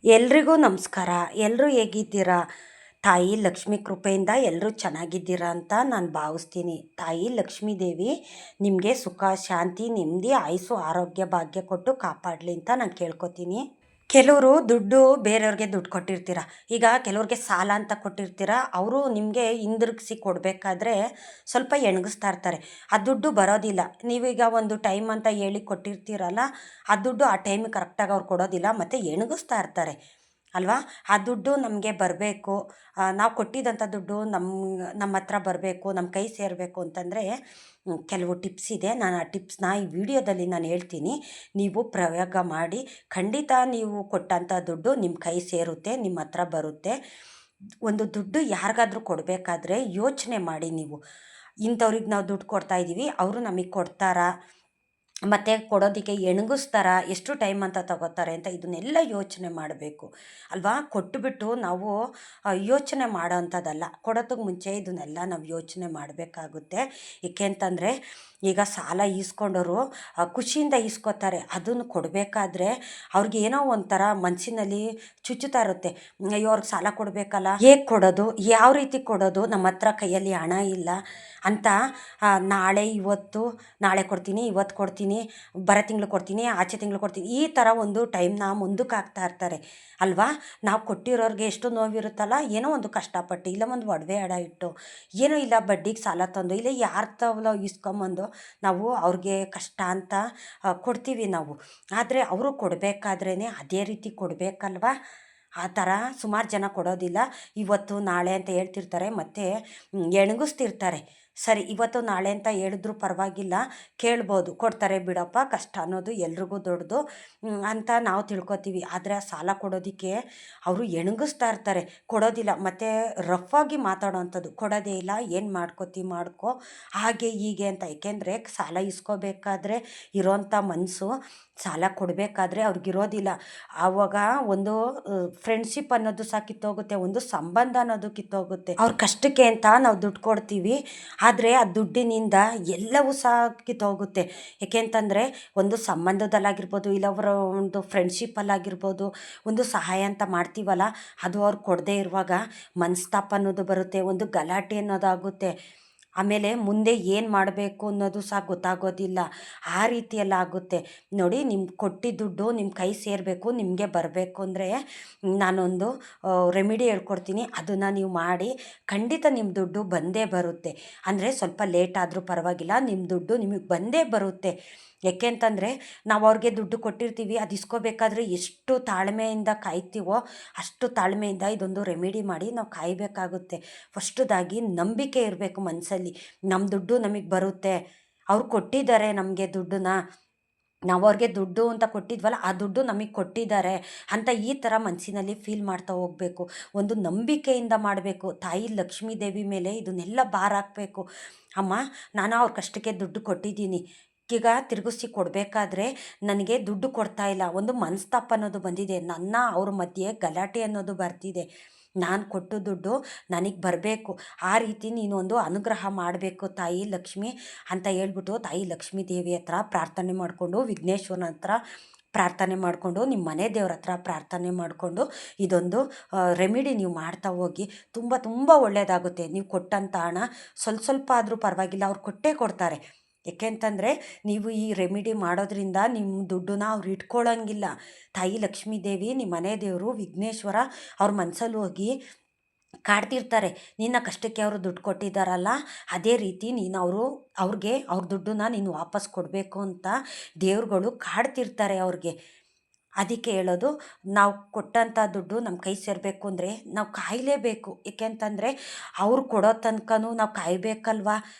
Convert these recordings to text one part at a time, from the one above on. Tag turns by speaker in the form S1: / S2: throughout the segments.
S1: ಎಲ್ರಿಗೂ ನಮಸ್ಕಾರ. ಎಲ್ಲರೂ ಹೇಗಿದ್ದೀರಾ? ತಾಯಿ ಲಕ್ಷ್ಮಿ ಕೃಪೆಯಿಂದ ಎಲ್ಲರೂ ಚೆನ್ನಾಗಿದ್ದೀರಾ ಅಂತ ನಾನು ಭಾವಿಸ್ತೀನಿ. ತಾಯಿ ಲಕ್ಷ್ಮೀ ದೇವಿ ನಿಮಗೆ ಸುಖ, ಶಾಂತಿ, ನೆಮ್ಮದಿ, ಆಯುಸ್ಸು, ಆರೋಗ್ಯ, ಭಾಗ್ಯ ಕೊಟ್ಟು ಕಾಪಾಡಲಿ ಅಂತ ನಾನು ಕೇಳ್ಕೊತೀನಿ. ಕೆಲವರು ಬೇರೆಯವ್ರಿಗೆ ದುಡ್ಡು ಕೊಟ್ಟಿರ್ತೀರ. ಈಗ ಕೆಲವ್ರಿಗೆ ಸಾಲ ಅಂತ ಕೊಟ್ಟಿರ್ತೀರ. ಅವರು ನಿಮಗೆ ಹಿಂದಿರುಗಿಸಿ ಕೊಡಬೇಕಾದ್ರೆ ಸ್ವಲ್ಪ ಎಣಗಿಸ್ತಾ ಇರ್ತಾರೆ. ಆ ದುಡ್ಡು ಬರೋದಿಲ್ಲ. ನೀವೀಗ ಒಂದು ಟೈಮ್ ಅಂತ ಹೇಳಿ ಕೊಟ್ಟಿರ್ತೀರಲ್ಲ, ಆ ದುಡ್ಡು ಆ ಟೈಮಿಗೆ ಕರೆಕ್ಟಾಗಿ ಅವ್ರು ಕೊಡೋದಿಲ್ಲ, ಮತ್ತು ಎಣಗಿಸ್ತಾ ಇರ್ತಾರೆ ಅಲ್ವಾ? ಆ ದುಡ್ಡು ನಮಗೆ ಬರಬೇಕು, ನಾವು ಕೊಟ್ಟಿದ್ದಂಥ ದುಡ್ಡು ನಮ್ಮ ಹತ್ರ ಬರಬೇಕು, ನಮ್ಮ ಕೈ ಸೇರಬೇಕು ಅಂತಂದರೆ ಕೆಲವು ಟಿಪ್ಸ್ ಇದೆ. ನಾನು ಆ ಟಿಪ್ಸ್ನ ಈ ವಿಡಿಯೋದಲ್ಲಿ ನಾನು ಹೇಳ್ತೀನಿ. ನೀವು ಪ್ರಯೋಗ ಮಾಡಿ. ಖಂಡಿತ ನೀವು ಕೊಟ್ಟಂಥ ದುಡ್ಡು ನಿಮ್ಮ ಕೈ ಸೇರುತ್ತೆ, ನಿಮ್ಮ ಹತ್ರ ಬರುತ್ತೆ. ಒಂದು ದುಡ್ಡು ಯಾರಿಗಾದ್ರೂ ಕೊಡಬೇಕಾದ್ರೆ ಯೋಚನೆ ಮಾಡಿ ನೀವು. ಇಂಥವ್ರಿಗೆ ನಾವು ದುಡ್ಡು ಕೊಡ್ತಾಯಿದ್ದೀವಿ, ಅವರು ನಮಗೆ ಕೊಡ್ತಾರಾ, ಮತ್ತು ಕೊಡೋದಕ್ಕೆ ಎಣಗಿಸ್ತಾರ, ಎಷ್ಟು ಟೈಮ್ ಅಂತ ತಗೋತಾರೆ ಅಂತ ಇದನ್ನೆಲ್ಲ ಯೋಚನೆ ಮಾಡಬೇಕು ಅಲ್ವಾ? ಕೊಟ್ಟುಬಿಟ್ಟು ನಾವು ಯೋಚನೆ ಮಾಡೋ ಅಂಥದ್ದಲ್ಲ. ಕೊಡೋದಕ್ಕೆ ಮುಂಚೆ ಇದನ್ನೆಲ್ಲ ನಾವು ಯೋಚನೆ ಮಾಡಬೇಕಾಗುತ್ತೆ. ಏಕೆ ಅಂತಂದರೆ ಈಗ ಸಾಲ ಈಸ್ಕೊಂಡವರು ಖುಷಿಯಿಂದ ಈಸ್ಕೊತಾರೆ. ಅದನ್ನು ಕೊಡಬೇಕಾದ್ರೆ ಅವ್ರಿಗೆ ಏನೋ ಒಂಥರ ಮನಸ್ಸಿನಲ್ಲಿ ಚುಚ್ಚುತ್ತಾ ಇರುತ್ತೆ. ಅಯ್ಯೋ, ಅವ್ರಿಗೆ ಸಾಲ ಕೊಡಬೇಕಲ್ಲ, ಹೇಗೆ ಕೊಡೋದು, ಯಾವ ರೀತಿ ಕೊಡೋದು, ನಮ್ಮ ಹತ್ರ ಕೈಯಲ್ಲಿ ಹಣ ಇಲ್ಲ ಅಂತ ನಾಳೆ ಕೊಡ್ತೀನಿ, ಇವತ್ತು ಕೊಡ್ತೀನಿ, ಬರೋ ತಿಂಗಳು ಕೊಡ್ತೀನಿ, ಆಚೆ ತಿಂಗಳು ಕೊಡ್ತೀನಿ, ಈ ಥರ ಒಂದು ಟೈಮ್ನ ಮುಂದಕ್ಕೆ ಹಾಕ್ತಾ ಇರ್ತಾರೆ ಅಲ್ವಾ? ನಾವು ಕೊಟ್ಟಿರೋರಿಗೆ ಎಷ್ಟು ನೋವಿರುತ್ತಲ್ಲ. ಏನೋ ಒಂದು ಕಷ್ಟಪಟ್ಟು, ಇಲ್ಲ ಒಂದು ಒಡವೆ ಅಡ ಇಟ್ಟು, ಏನೋ ಇಲ್ಲ ಬಡ್ಡಿಗೆ ಸಾಲ ತಂದು, ಇಲ್ಲ ಯಾರ ತವಲೋ ಇಸ್ಕೊಂಬಂದು ನಾವು ಅವ್ರಿಗೆ ಕಷ್ಟ ಅಂತ ಕೊಡ್ತೀವಿ ನಾವು. ಆದರೆ ಅವರು ಕೊಡಬೇಕಾದ್ರೇ ಅದೇ ರೀತಿ ಕೊಡಬೇಕಲ್ವ? ಆ ಥರ ಸುಮಾರು ಜನ ಕೊಡೋದಿಲ್ಲ. ಇವತ್ತು ನಾಳೆ ಅಂತ ಹೇಳ್ತಿರ್ತಾರೆ, ಮತ್ತು ಎಣಗಿಸ್ತಿರ್ತಾರೆ. ಸರಿ, ಇವತ್ತು ನಾಳೆ ಅಂತ ಹೇಳಿದ್ರು ಪರವಾಗಿಲ್ಲ, ಕೇಳ್ಬೋದು, ಕೊಡ್ತಾರೆ ಬಿಡಪ್ಪ, ಕಷ್ಟ ಅನ್ನೋದು ಎಲ್ರಿಗೂ ದೊಡ್ಡದು ಅಂತ ನಾವು ತಿಳ್ಕೊತೀವಿ. ಆದರೆ ಆ ಸಾಲ ಕೊಡೋದಕ್ಕೆ ಅವರು ಎಣಗಿಸ್ತಾ ಇರ್ತಾರೆ, ಕೊಡೋದಿಲ್ಲ. ಮತ್ತು ರಫಾಗಿ ಮಾತಾಡೋ ಅಂಥದ್ದು, ಕೊಡೋದೇ ಇಲ್ಲ, ಏನು ಮಾಡ್ಕೋ ಹಾಗೆ ಹೀಗೆ ಅಂತ. ಏಕೆಂದರೆ ಸಾಲ ಇಸ್ಕೋಬೇಕಾದ್ರೆ ಇರೋಂಥ ಮನಸ್ಸು ಸಾಲ ಕೊಡಬೇಕಾದ್ರೆ ಅವ್ರಿಗಿರೋದಿಲ್ಲ. ಆವಾಗ ಒಂದು ಫ್ರೆಂಡ್ಶಿಪ್ ಅನ್ನೋದು ಸಹ ಕಿತ್ತೋಗುತ್ತೆ, ಒಂದು ಸಂಬಂಧ ಅನ್ನೋದು ಕಿತ್ತೋಗುತ್ತೆ. ಅವ್ರ ಕಷ್ಟಕ್ಕೆ ಅಂತ ನಾವು ದುಡ್ಡು ಕೊಡ್ತೀವಿ, ಆದರೆ ಆ ದುಡ್ಡಿನಿಂದ ಎಲ್ಲವೂ ಸಹ ಕಿತ್ತೋಗುತ್ತೆ. ಏಕೆ ಅಂತಂದರೆ ಒಂದು ಸಂಬಂಧದಲ್ಲಾಗಿರ್ಬೋದು, ಇಲ್ಲ ಅವರ ಒಂದು ಫ್ರೆಂಡ್ಶಿಪ್ಪಲ್ಲಾಗಿರ್ಬೋದು, ಒಂದು ಸಹಾಯ ಅಂತ ಮಾಡ್ತೀವಲ್ಲ, ಅದು ಅವ್ರು ಕೊಡದೇ ಇರುವಾಗ ಮನಸ್ತಾಪ ಅನ್ನೋದು ಬರುತ್ತೆ, ಒಂದು ಗಲಾಟೆ ಅನ್ನೋದಾಗುತ್ತೆ. ಆಮೇಲೆ ಮುಂದೆ ಏನು ಮಾಡಬೇಕು ಅನ್ನೋದು ಸಹ ಗೊತ್ತಾಗೋದಿಲ್ಲ. ಆ ರೀತಿಯೆಲ್ಲ ಆಗುತ್ತೆ ನೋಡಿ. ನಿಮ್ಗೆ ಕೊಟ್ಟಿದ್ದ ದುಡ್ಡು ನಿಮ್ಮ ಕೈ ಸೇರಬೇಕು, ನಿಮಗೆ ಬರಬೇಕು ಅಂದರೆ ನಾನೊಂದು ರೆಮಿಡಿ ಹೇಳ್ಕೊಡ್ತೀನಿ. ಅದನ್ನು ನೀವು ಮಾಡಿ, ಖಂಡಿತ ನಿಮ್ಮ ದುಡ್ಡು ಬಂದೇ ಬರುತ್ತೆ. ಅಂದರೆ ಸ್ವಲ್ಪ ಲೇಟ್ ಆದರೂ ಪರವಾಗಿಲ್ಲ, ನಿಮ್ಮ ದುಡ್ಡು ನಿಮಗೆ ಬಂದೇ ಬರುತ್ತೆ. ಯಾಕೆ ಅಂತಂದರೆ ನಾವು ಅವ್ರಿಗೆ ದುಡ್ಡು ಕೊಟ್ಟಿರ್ತೀವಿ, ಅದು ಇಸ್ಕೋಬೇಕಾದ್ರೆ ಎಷ್ಟು ತಾಳ್ಮೆಯಿಂದ ಕಾಯ್ತೀವೋ ಅಷ್ಟು ತಾಳ್ಮೆಯಿಂದ ಇದೊಂದು ರೆಮಿಡಿ ಮಾಡಿ ನಾವು ಕಾಯಬೇಕಾಗುತ್ತೆ. ಫಸ್ಟ್ದಾಗಿ ನಂಬಿಕೆ ಇರಬೇಕು ಮನಸ್ಸಲ್ಲಿ. ನಮ್ಮ ದುಡ್ಡು ನಮಗೆ ಬರುತ್ತೆ, ಅವ್ರು ಕೊಟ್ಟಿದ್ದಾರೆ ನಮಗೆ ದುಡ್ಡನ್ನ, ನಾವು ಅವ್ರಿಗೆ ದುಡ್ಡು ಅಂತ ಕೊಟ್ಟಿದ್ವಲ್ಲ, ಆ ದುಡ್ಡು ನಮಗೆ ಕೊಟ್ಟಿದ್ದಾರೆ ಅಂತ ಈ ಥರ ಮನಸ್ಸಿನಲ್ಲಿ ಫೀಲ್ ಮಾಡ್ತಾ ಹೋಗಬೇಕು. ಒಂದು ನಂಬಿಕೆಯಿಂದ ಮಾಡಬೇಕು. ತಾಯಿ ಲಕ್ಷ್ಮೀ ದೇವಿ ಮೇಲೆ ಇದನ್ನೆಲ್ಲ ಭಾರ ಹಾಕಬೇಕು. ಅಮ್ಮ, ನಾನು ಅವ್ರ ಕಷ್ಟಕ್ಕೆ ದುಡ್ಡು ಕೊಟ್ಟಿದ್ದೀನಿ, ಈಗ ತಿರುಗಿಸಿ ಕೊಡಬೇಕಾದ್ರೆ ನನಗೆ ದುಡ್ಡು ಕೊಡ್ತಾ ಇಲ್ಲ, ಒಂದು ಮನಸ್ತಾಪ ಅನ್ನೋದು ಬಂದಿದೆ, ನನ್ನ ಅವ್ರ ಮಧ್ಯೆ ಗಲಾಟೆ ಅನ್ನೋದು ಬರ್ತಿದೆ, ನಾನು ಕೊಟ್ಟು ದುಡ್ಡು ನನಗೆ ಬರಬೇಕು, ಆ ರೀತಿ ನೀನು ಒಂದು ಅನುಗ್ರಹ ಮಾಡಬೇಕು ತಾಯಿ ಲಕ್ಷ್ಮಿ ಅಂತ ಹೇಳ್ಬಿಟ್ಟು ತಾಯಿ ಲಕ್ಷ್ಮೀ ದೇವಿ ಹತ್ರ ಪ್ರಾರ್ಥನೆ ಮಾಡಿಕೊಂಡು, ವಿಘ್ನೇಶ್ವರನ ಹತ್ರ ಪ್ರಾರ್ಥನೆ ಮಾಡಿಕೊಂಡು, ನಿಮ್ಮ ಮನೆ ದೇವ್ರ ಹತ್ರ ಪ್ರಾರ್ಥನೆ ಮಾಡಿಕೊಂಡು ಇದೊಂದು ರೆಮಿಡಿ ನೀವು ಮಾಡ್ತಾ ಹೋಗಿ. ತುಂಬ ತುಂಬ ಒಳ್ಳೆಯದಾಗುತ್ತೆ. ನೀವು ಕೊಟ್ಟಂಥ ಹಣ ಸ್ವಲ್ಪ ಆದರೂ ಪರವಾಗಿಲ್ಲ, ಅವ್ರು ಕೊಟ್ಟೇ ಕೊಡ್ತಾರೆ. ಏಕೆ ಅಂತಂದರೆ ನೀವು ಈ ರೆಮಿಡಿ ಮಾಡೋದ್ರಿಂದ ನಿಮ್ಮ ದುಡ್ಡನ್ನ ಅವ್ರು ಇಟ್ಕೊಳ್ಳೋಂಗಿಲ್ಲ. ತಾಯಿ ಲಕ್ಷ್ಮೀ ದೇವಿ, ನಿಮ್ಮ ಮನೆ ದೇವರು ವಿಘ್ನೇಶ್ವರ ಅವ್ರ ಮನಸ್ಸಲ್ಲಿ ಹೋಗಿ ಕಾಡ್ತಿರ್ತಾರೆ. ನಿನ್ನ ಕಷ್ಟಕ್ಕೆ ಅವರು ದುಡ್ಡು ಕೊಟ್ಟಿದ್ದಾರಲ್ಲ, ಅದೇ ರೀತಿ ನೀನು ಅವ್ರಿಗೆ ಅವ್ರ ದುಡ್ಡನ್ನ ನೀನು ವಾಪಸ್ ಕೊಡಬೇಕು ಅಂತ ದೇವ್ರುಗಳು ಕಾಡ್ತಿರ್ತಾರೆ ಅವ್ರಿಗೆ. ಅದಕ್ಕೆ ಹೇಳೋದು, ನಾವು ಕೊಟ್ಟಂಥ ದುಡ್ಡು ನಮ್ಮ ಕೈ ಸೇರಬೇಕು ಅಂದರೆ ನಾವು ಕಾಯಲೇಬೇಕು. ಏಕೆ ಅಂತಂದರೆ ಅವ್ರು ಕೊಡೋ ತನಕನೂ ನಾವು ಕಾಯಬೇಕಲ್ವ?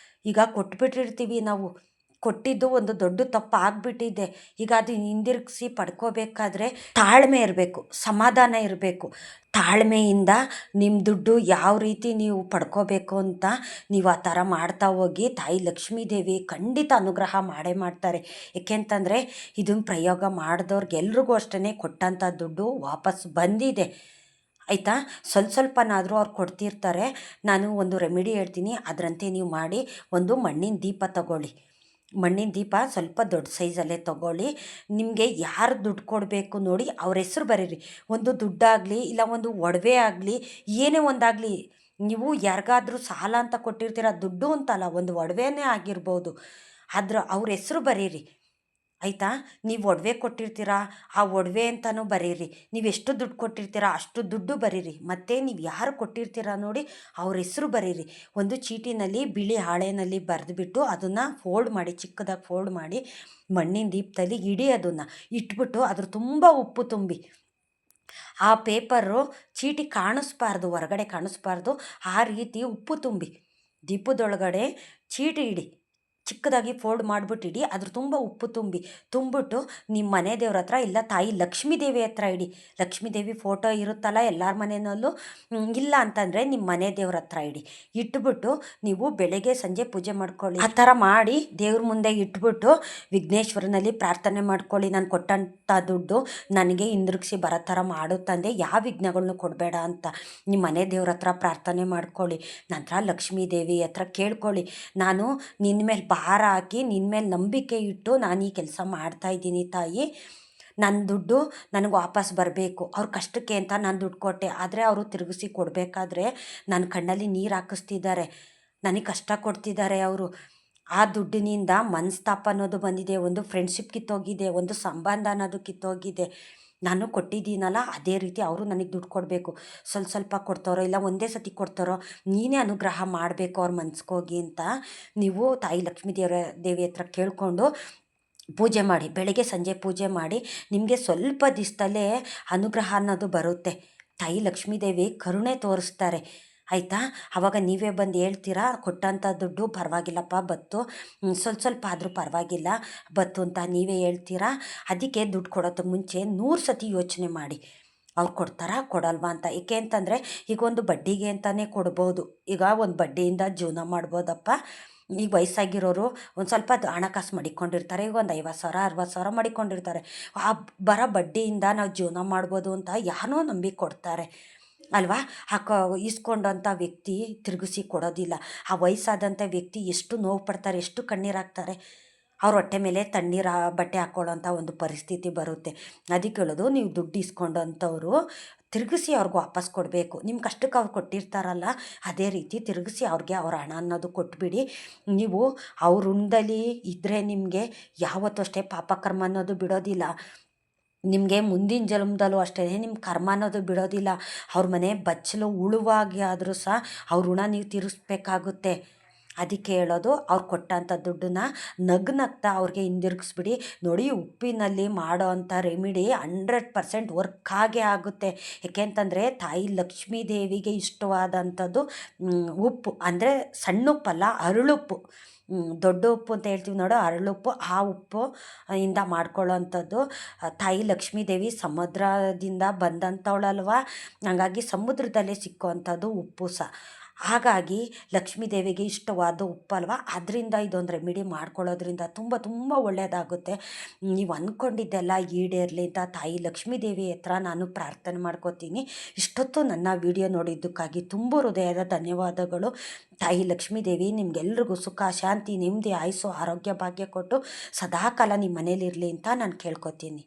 S1: ಈಗ ಕೊಟ್ಬಿಟ್ಟಿರ್ತೀವಿ ನಾವು, ಕೊಟ್ಟಿದ್ದು ಒಂದು ದೊಡ್ಡ ತಪ್ಪು ಆಗಿಬಿಟ್ಟಿದೆ. ಈಗ ಅದು ಹಿಂದಿರುಗಿಸಿ ಪಡ್ಕೋಬೇಕಾದ್ರೆ ತಾಳ್ಮೆ ಇರಬೇಕು, ಸಮಾಧಾನ ಇರಬೇಕು. ತಾಳ್ಮೆಯಿಂದ ನಿಮ್ಮ ದುಡ್ಡು ಯಾವ ರೀತಿ ನೀವು ಪಡ್ಕೋಬೇಕು ಅಂತ ನೀವು ಆ ಥರ ಮಾಡ್ತಾ ಹೋಗಿ. ತಾಯಿ ಲಕ್ಷ್ಮೀ ದೇವಿ ಖಂಡಿತ ಅನುಗ್ರಹ ಮಾಡೇ ಮಾಡ್ತಾರೆ. ಏಕೆ ಅಂತಂದರೆ ಇದನ್ನು ಪ್ರಯೋಗ ಮಾಡಿದವ್ರಿಗೆಲ್ರಿಗೂ ಅಷ್ಟೇ ಕೊಟ್ಟಂಥ ದುಡ್ಡು ವಾಪಸ್ ಬಂದಿದೆ. ಆಯಿತಾ? ಸ್ವಲ್ಪನಾದರೂ ಅವ್ರು ಕೊಡ್ತಿರ್ತಾರೆ. ನಾನು ಒಂದು ರೆಮಿಡಿ ಹೇಳ್ತೀನಿ, ಅದರಂತೆ ನೀವು ಮಾಡಿ. ಒಂದು ಮಣ್ಣಿನ ದೀಪ ತಗೊಳ್ಳಿ, ಮಣ್ಣಿನ ದೀಪ ಸ್ವಲ್ಪ ದೊಡ್ಡ ಸೈಜಲ್ಲೇ ತೊಗೊಳ್ಳಿ. ನಿಮಗೆ ಯಾರು ದುಡ್ಡು ಕೊಡಬೇಕು ನೋಡಿ ಅವ್ರ ಹೆಸ್ರು ಬರೀರಿ. ಒಂದು ದುಡ್ಡಾಗಲಿ ಇಲ್ಲ ಒಂದು ಒಡವೆ ಆಗಲಿ ಏನೇ ಒಂದಾಗಲಿ, ನೀವು ಯಾರಿಗಾದ್ರೂ ಸಾಲ ಅಂತ ಕೊಟ್ಟಿರ್ತೀರ, ದುಡ್ಡು ಅಂತಲ್ಲ ಒಂದು ಒಡವೆನೇ ಆಗಿರ್ಬೋದು, ಅವ್ರ ಹೆಸ್ರು ಬರೀರಿ ಆಯಿತಾ. ನೀವು ಒಡವೆ ಕೊಟ್ಟಿರ್ತೀರ, ಆ ಒಡವೆ ಅಂತಲೂ ಬರೀರಿ. ನೀವು ಎಷ್ಟು ದುಡ್ಡು ಕೊಟ್ಟಿರ್ತೀರ ಅಷ್ಟು ದುಡ್ಡು ಬರೀರಿ. ಮತ್ತು ನೀವು ಯಾರು ಕೊಟ್ಟಿರ್ತೀರ ನೋಡಿ ಅವ್ರ ಹೆಸ್ರು ಬರೀರಿ. ಒಂದು ಚೀಟಿನಲ್ಲಿ ಬಿಳಿ ಹಾಳೆನಲ್ಲಿ ಬರೆದುಬಿಟ್ಟು ಅದನ್ನು ಫೋಲ್ಡ್ ಮಾಡಿ, ಚಿಕ್ಕದಾಗಿ ಫೋಲ್ಡ್ ಮಾಡಿ ಮಣ್ಣಿನ ದೀಪದಲ್ಲಿ ಇಡಿ, ಅದನ್ನು ಇಟ್ಬಿಟ್ಟು ಅದ್ರ ತುಂಬ ಉಪ್ಪು ತುಂಬಿ, ಆ ಪೇಪರು ಚೀಟಿ ಕಾಣಿಸ್ಬಾರ್ದು, ಹೊರಗಡೆ ಕಾಣಿಸ್ಬಾರ್ದು, ಆ ರೀತಿ ಉಪ್ಪು ತುಂಬಿ ದೀಪದೊಳಗಡೆ ಚೀಟಿ ಇಡಿ, ಚಿಕ್ಕದಾಗಿ ಫೋಲ್ಡ್ ಮಾಡಿಬಿಟ್ಟಿಡಿ. ಅದ್ರ ತುಂಬ ಉಪ್ಪು ತುಂಬಿಟ್ಟು ನಿಮ್ಮ ಮನೆ ದೇವ್ರ ಹತ್ರ ಇಲ್ಲ ತಾಯಿ ಲಕ್ಷ್ಮೀ ದೇವಿ ಹತ್ರ ಇಡಿ. ಲಕ್ಷ್ಮೀ ದೇವಿ ಫೋಟೋ ಇರುತ್ತಲ್ಲ ಎಲ್ಲರ ಮನೆಯಲ್ಲೂ, ಇಲ್ಲ ಅಂತಂದರೆ ನಿಮ್ಮ ಮನೆ ದೇವ್ರ ಹತ್ರ ಇಡಿ. ಇಟ್ಬಿಟ್ಟು ನೀವು ಬೆಳಗ್ಗೆ ಸಂಜೆ ಪೂಜೆ ಮಾಡ್ಕೊಳ್ಳಿ. ಆ ಥರ ಮಾಡಿ ದೇವ್ರ ಮುಂದೆ ಇಟ್ಬಿಟ್ಟು ವಿಘ್ನೇಶ್ವರನಲ್ಲಿ ಪ್ರಾರ್ಥನೆ ಮಾಡ್ಕೊಳ್ಳಿ. ನಾನು ಕೊಟ್ಟಂಥ ದುಡ್ಡು ನನಗೆ ಹಿಂದಿರುಗಿಸಿ ಬರೋ ಥರ ಮಾಡು ತಂದೆ, ಯಾವ ವಿಘ್ನಗಳನ್ನೂ ಕೊಡಬೇಡ ಅಂತ ನಿಮ್ಮ ಮನೆ ದೇವ್ರ ಹತ್ರ ಪ್ರಾರ್ಥನೆ ಮಾಡ್ಕೊಳ್ಳಿ. ನಂತರ ಲಕ್ಷ್ಮೀ ದೇವಿ ಹತ್ರ ಕೇಳ್ಕೊಳ್ಳಿ, ನಾನು ನಿನ್ನ ಮೇಲೆ ಭಾರ ಹಾಕಿ ನಿನ್ನ ಮೇಲೆ ನಂಬಿಕೆ ಇಟ್ಟು ನಾನು ಈ ಕೆಲಸ ಮಾಡ್ತಾಯಿದ್ದೀನಿ ತಾಯಿ, ನನ್ನ ದುಡ್ಡು ನನಗೆ ವಾಪಸ್ ಬರಬೇಕು. ಅವ್ರ ಕಷ್ಟಕ್ಕೆ ಅಂತ ನಾನು ದುಡ್ಡು ಕೊಟ್ಟೆ, ಆದರೆ ಅವರು ತಿರುಗಿಸಿ ಕೊಡಬೇಕಾದ್ರೆ ನನ್ನ ಕಣ್ಣಲ್ಲಿ ನೀರು ಹಾಕಿಸ್ತಿದ್ದಾರೆ, ನನಗೆ ಕಷ್ಟ ಕೊಡ್ತಿದ್ದಾರೆ ಅವರು. ಆ ದುಡ್ಡಿನಿಂದ ಮನಸ್ತಾಪ ಅನ್ನೋದು ಬಂದಿದೆ, ಒಂದು ಫ್ರೆಂಡ್ಶಿಪ್ ಕಿತ್ತೋಗಿದೆ, ಒಂದು ಸಂಬಂಧ ಅನ್ನೋದು ಕಿತ್ತೋಗಿದೆ. ನಾನು ಕೊಟ್ಟಿದ್ದೀನಲ್ಲ ಅದೇ ರೀತಿ ಅವರು ನನಗೆ ದುಡ್ಡು ಕೊಡಬೇಕು. ಸ್ವಲ್ಪ ಕೊಡ್ತಾರೋ ಇಲ್ಲ ಒಂದೇ ಸತಿ ಕೊಡ್ತಾರೋ, ನೀನೇ ಅನುಗ್ರಹ ಮಾಡಬೇಕು ಅವ್ರ ಮನ್ಸಿಗೋಗಿ ಅಂತ ನೀವು ತಾಯಿ ಲಕ್ಷ್ಮೀ ದೇವಿ ಹತ್ರ ಕೇಳಿಕೊಂಡು ಪೂಜೆ ಮಾಡಿ. ಬೆಳಗ್ಗೆ ಸಂಜೆ ಪೂಜೆ ಮಾಡಿ, ನಿಮಗೆ ಸ್ವಲ್ಪ ದಿವಸದಲ್ಲೇ ಅನುಗ್ರಹ ಅನ್ನೋದು ಬರುತ್ತೆ. ತಾಯಿ ಲಕ್ಷ್ಮೀ ದೇವಿ ಕರುಣೆ ತೋರಿಸ್ತಾರೆ ಆಯಿತಾ. ಆವಾಗ ನೀವೇ ಬಂದು ಹೇಳ್ತೀರಾ, ಕೊಟ್ಟಂಥ ದುಡ್ಡು ಪರವಾಗಿಲ್ಲಪ್ಪ ಬತ್ತು, ಸ್ವಲ್ಪ ಆದರೂ ಪರವಾಗಿಲ್ಲ ಬತ್ತು ಅಂತ ನೀವೇ ಹೇಳ್ತೀರಾ. ಅದಕ್ಕೆ ದುಡ್ಡು ಕೊಡೋದಕ್ಕೆ ಮುಂಚೆ 100 ಸತಿ ಯೋಚನೆ ಮಾಡಿ, ಅವ್ರು ಕೊಡ್ತಾರಾ ಕೊಡಲ್ವಾ ಅಂತ. ಏಕೆ ಅಂತಂದರೆ ಈಗ ಒಂದು ಬಡ್ಡಿಗೆ ಅಂತಲೇ ಕೊಡ್ಬೋದು, ಈಗ ಒಂದು ಬಡ್ಡಿಯಿಂದ ಜೀವನ ಮಾಡ್ಬೋದಪ್ಪ. ಈಗ ವಯಸ್ಸಾಗಿರೋರು ಒಂದು ಸ್ವಲ್ಪ ಹಣಕಾಸು ಮಡಿಕೊಂಡಿರ್ತಾರೆ, ಈಗ ಒಂದು 50,000 60,000 ಮಡಿಕೊಂಡಿರ್ತಾರೆ. ಆ ಬರೋ ಬಡ್ಡಿಯಿಂದ ನಾವು ಜೀವನ ಮಾಡ್ಬೋದು ಅಂತ ಯಾರೋ ನಂಬಿ ಕೊಡ್ತಾರೆ ಅಲ್ವಾ. ಇಸ್ಕೊಂಡಂಥ ವ್ಯಕ್ತಿ ತಿರುಗಿಸಿ ಕೊಡೋದಿಲ್ಲ. ಆ ವಯಸ್ಸಾದಂಥ ವ್ಯಕ್ತಿ ಎಷ್ಟು ನೋವು ಪಡ್ತಾರೆ, ಎಷ್ಟು ಕಣ್ಣೀರಾಗ್ತಾರೆ. ಅವ್ರ ಹೊಟ್ಟೆ ಮೇಲೆ ತಣ್ಣೀರು ಬಟ್ಟೆ ಹಾಕ್ಕೊಳ್ಳೋಂಥ ಒಂದು ಪರಿಸ್ಥಿತಿ ಬರುತ್ತೆ. ಅದಕ್ಕೆ ಹೇಳೋದು, ನೀವು ದುಡ್ಡು ಇಸ್ಕೊಂಡಂಥವ್ರು ತಿರುಗಿಸಿ ಅವ್ರಿಗೆ ವಾಪಸ್ ಕೊಡಬೇಕು. ನಿಮ್ಮ ಕಷ್ಟಕ್ಕೆ ಅವ್ರು ಕೊಟ್ಟಿರ್ತಾರಲ್ಲ ಅದೇ ರೀತಿ ತಿರುಗಿಸಿ ಅವ್ರಿಗೆ ಅವ್ರ ಹಣ ಅನ್ನೋದು ಕೊಟ್ಬಿಡಿ. ನೀವು ಅವ್ರ ಋಣದಲ್ಲಿ ಇದ್ದರೆ ನಿಮಗೆ ಯಾವತ್ತೂ ಅಷ್ಟೇ ಪಾಪಕರ್ಮ ಅನ್ನೋದು ಬಿಡೋದಿಲ್ಲ. ನಿಮಗೆ ಮುಂದಿನ ಜನ್ಮದಲ್ಲೂ ಅಷ್ಟೇ ನಿಮ್ಮ ಕರ್ಮ ಅನ್ನೋದು ಬಿಡೋದಿಲ್ಲ. ಅವ್ರ ಮನೆ ಬಚ್ಚಲು ಉಳುವಾಗಿ ಆದರೂ ಸಹ ಅವ್ರ ಋಣ ನೀವು ತೀರಿಸ್ಬೇಕಾಗುತ್ತೆ. ಅದಕ್ಕೆ ಹೇಳೋದು, ಅವ್ರು ಕೊಟ್ಟಂಥ ದುಡ್ಡನ್ನ ನಗ್ನಗ್ತಾ ಅವ್ರಿಗೆ ಹಿಂದಿರುಗಿಸ್ಬಿಡಿ. ನೋಡಿ, ಉಪ್ಪಿನಲ್ಲಿ ಮಾಡೋ ಅಂಥ ರೆಮಿಡಿ 100% ವರ್ಕ್ ಆಗೇ ಆಗುತ್ತೆ. ಏಕೆಂತಂದರೆ ತಾಯಿ ಲಕ್ಷ್ಮೀ ದೇವಿಗೆ ಇಷ್ಟವಾದಂಥದ್ದು ಉಪ್ಪು, ಅಂದರೆ ಸಣ್ಣ ಉಪ್ಪಲ್ಲ, ಅರಳುಪ್ಪು. ದೊಡ್ಡ ಉಪ್ಪು ಅಂತ ಹೇಳ್ತೀವಿ ನೋಡು, ಅರಳುಪ್ಪು. ಆ ಉಪ್ಪು ಇಂದ ಮಾಡ್ಕೊಳ್ಳೋ ಅಂಥದ್ದು. ತಾಯಿ ಲಕ್ಷ್ಮೀ ದೇವಿ ಸಮುದ್ರದಿಂದ ಬಂದಂಥವಳಲ್ವ, ಹಾಗಾಗಿ ಸಮುದ್ರದಲ್ಲೇ ಸಿಕ್ಕೋ ಅಂಥದ್ದು ಉಪ್ಪು ಸಹ. ಹಾಗಾಗಿ ಲಕ್ಷ್ಮೀ ದೇವಿಗೆ ಇಷ್ಟವಾದ ಉಪ್ಪಲ್ವ, ಅದರಿಂದ ಇದೊಂದು ರೆಮಿಡಿ ಮಾಡ್ಕೊಳ್ಳೋದ್ರಿಂದ ತುಂಬ ತುಂಬ ಒಳ್ಳೆಯದಾಗುತ್ತೆ. ನೀವು ಅಂದ್ಕೊಂಡಿದ್ದೆಲ್ಲ ಈಡೇರಲಿ ಅಂತ ತಾಯಿ ಲಕ್ಷ್ಮೀ ದೇವಿ ಹತ್ರ ನಾನು ಪ್ರಾರ್ಥನೆ ಮಾಡ್ಕೋತೀನಿ. ಇಷ್ಟೊತ್ತು ನನ್ನ ವಿಡಿಯೋ ನೋಡಿದ್ದಕ್ಕಾಗಿ ತುಂಬ ಹೃದಯದ ಧನ್ಯವಾದಗಳು. ತಾಯಿ ಲಕ್ಷ್ಮೀ ದೇವಿ ನಿಮಗೆಲ್ರಿಗೂ ಸುಖ, ಶಾಂತಿ, ನೆಮ್ಮದಿ, ಆಯುಸ್ಸು, ಆರೋಗ್ಯ ಭಾಗ್ಯ ಕೊಟ್ಟು ಸದಾಕಾಲ ನಿಮ್ಮ ಮನೇಲಿರಲಿ ಅಂತ ನಾನು ಕೇಳ್ಕೊತೀನಿ.